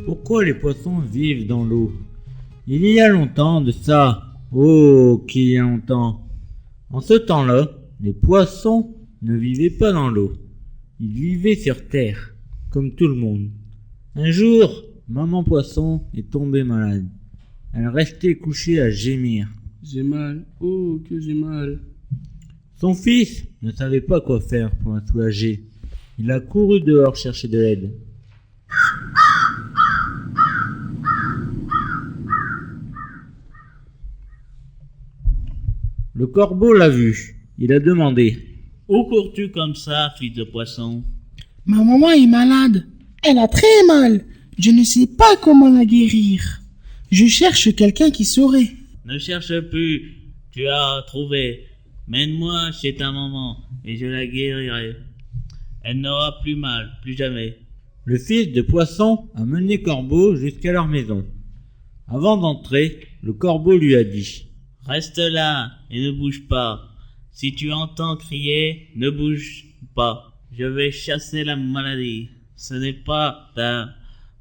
Pourquoi les poissons vivent dans l'eau? Il y a longtemps de ça. Oh, qu'il y a longtemps. En ce temps-là, les poissons ne vivaient pas dans l'eau. Ils vivaient sur terre, comme tout le monde. Un jour, maman poisson est tombée malade. Elle restait couchée à gémir. J'ai mal, oh que j'ai mal. Son fils ne savait pas quoi faire pour la soulager. Il a couru dehors chercher de l'aide. Le corbeau l'a vu. Il a demandé: Où cours-tu comme ça, fils de poisson? Ma maman est malade. Elle a très mal. Je ne sais pas comment la guérir. Je cherche quelqu'un qui saurait. Ne cherche plus, tu as trouvé. Mène-moi chez ta maman et je la guérirai. Elle n'aura plus mal, plus jamais. Le fils de poisson a mené Corbeau jusqu'à leur maison. Avant d'entrer, le corbeau lui a dit: Reste là et ne bouge pas. Si tu entends crier, ne bouge pas. Je vais chasser la maladie. Ce n'est pas ta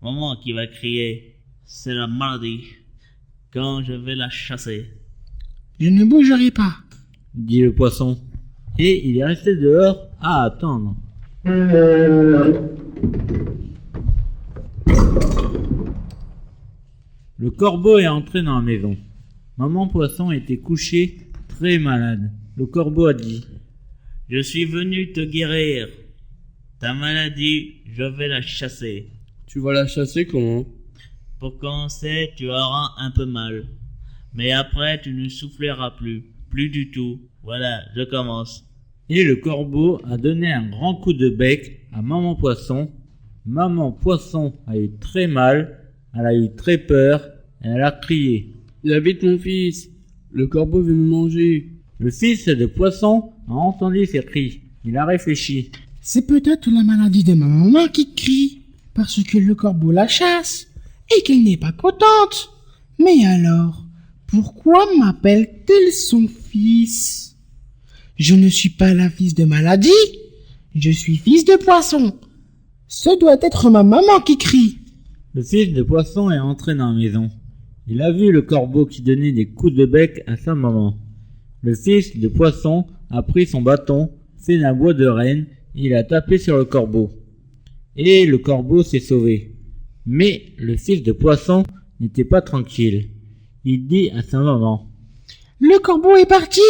maman qui va crier, c'est la maladie. Quand je vais la chasser. Je ne bougerai pas, dit le poisson. Et il est resté dehors à attendre. Le corbeau est entré dans la maison. Maman poisson était couchée, très malade. Le corbeau a dit: Je suis venu te guérir. Ta maladie, je vais la chasser. Tu vas la chasser comment? Pour commencer, tu auras un peu mal. Mais après, tu ne souffleras plus. Plus du tout. Voilà, je commence. Et le corbeau a donné un grand coup de bec à maman poisson. Maman poisson a eu très mal. Elle a eu très peur. Et elle a crié: Viens vite mon fils, le corbeau veut me manger. Le fils de poisson a entendu ces cris. Il a réfléchi. C'est peut-être la maladie de ma maman qui crie, parce que le corbeau la chasse, et qu'elle n'est pas contente. Mais alors, pourquoi m'appelle-t-il son fils? Je ne suis pas la fils de maladie, je suis fils de poisson. Ce doit être ma maman qui crie. Le fils de poisson est entré dans la maison. Il a vu le corbeau qui donnait des coups de bec à sa maman. Le fils de poisson a pris son bâton, fait d'un bois de renne, et il a tapé sur le corbeau. Et le corbeau s'est sauvé. Mais le fils de poisson n'était pas tranquille. Il dit à sa maman: Le corbeau est parti,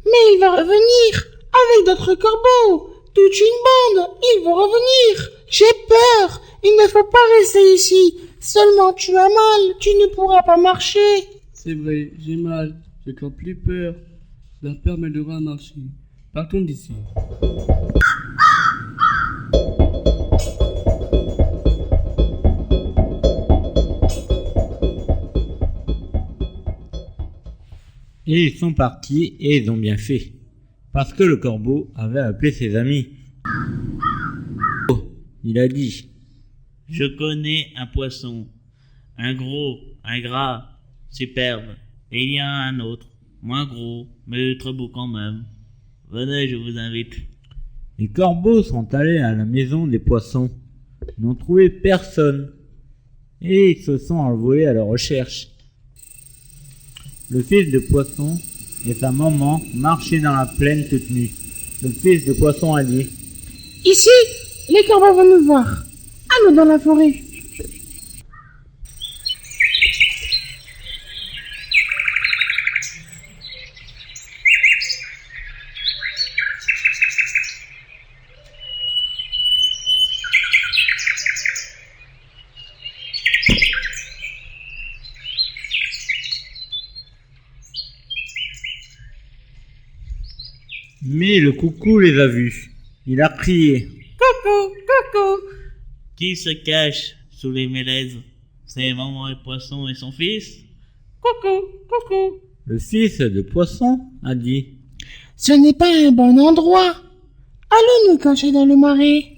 mais il va revenir, avec d'autres corbeaux, toute une bande, ils vont revenir. J'ai peur, il ne faut pas rester ici, seulement tu as mal, tu ne pourras pas marcher. C'est vrai, j'ai mal, j'ai encore plus peur. La peur m'aidera à marcher. Partons d'ici. Et ils sont partis et ils ont bien fait. Parce que le corbeau avait appelé ses amis. Il a dit: Je connais un poisson. Un gros, un gras, superbe. Et il y a un autre, moins gros, mais très beau quand même. Venez, je vous invite. Les corbeaux sont allés à la maison des poissons. Ils n'ont trouvé personne. Et ils se sont envolés à leur recherche. Le fils de poisson et sa maman marchaient dans la plaine toute nue. Le fils de poisson a dit: Ici, les corbeaux vont nous voir. Allons dans la forêt. Mais le coucou les a vus. Il a crié: Coucou, coucou. Qui se cache sous les mélèzes? C'est maman et poisson et son fils? Coucou, coucou. Le fils de poisson a dit: Ce n'est pas un bon endroit. Allons nous cacher dans le marais.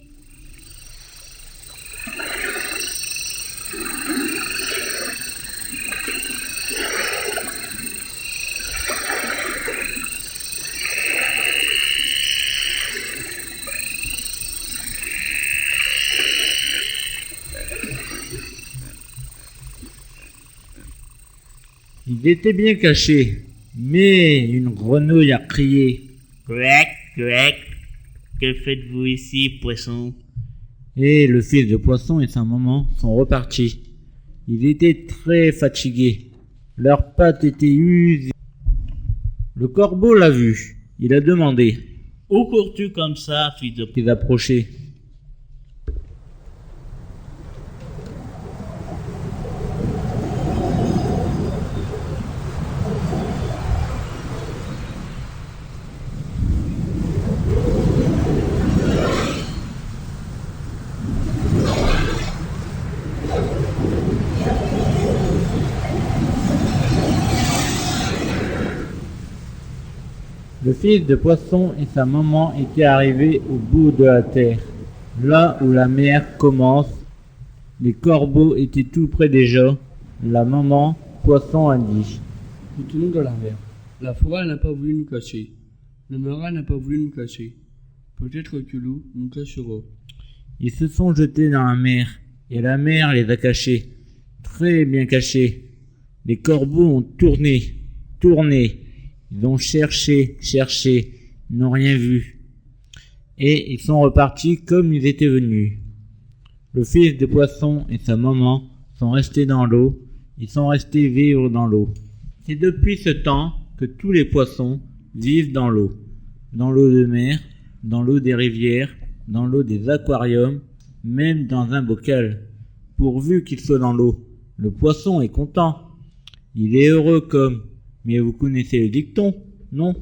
Ils étaient bien cachés, mais une grenouille a crié. Quack, quack. Que faites-vous ici, poisson? Et le fils de poisson et sa maman sont repartis. Ils étaient très fatigués. Leurs pattes étaient usées. Le corbeau l'a vu. Il a demandé. Où cours-tu comme ça, fils de... Ils approchaient. Le fils de poisson et sa maman étaient arrivés au bout de la terre, là où la mer commence. Les corbeaux étaient tout près déjà. La maman poisson a dit. Retournons dans la mer. La forêt n'a pas voulu nous cacher. Le marin n'a pas voulu nous cacher. Peut-être que l'eau nous cachera. Ils se sont jetés dans la mer, et la mer les a cachés, très bien cachés. Les corbeaux ont tourné. Ils ont cherché, ils n'ont rien vu. Et ils sont repartis comme ils étaient venus. Le fils de poisson et sa maman sont restés dans l'eau, ils sont restés vivre dans l'eau. C'est depuis ce temps que tous les poissons vivent dans l'eau de mer, dans l'eau des rivières, dans l'eau des aquariums, même dans un bocal. Pourvu qu'il soit dans l'eau, le poisson est content. Il est heureux comme... Mais vous connaissez le dicton, non?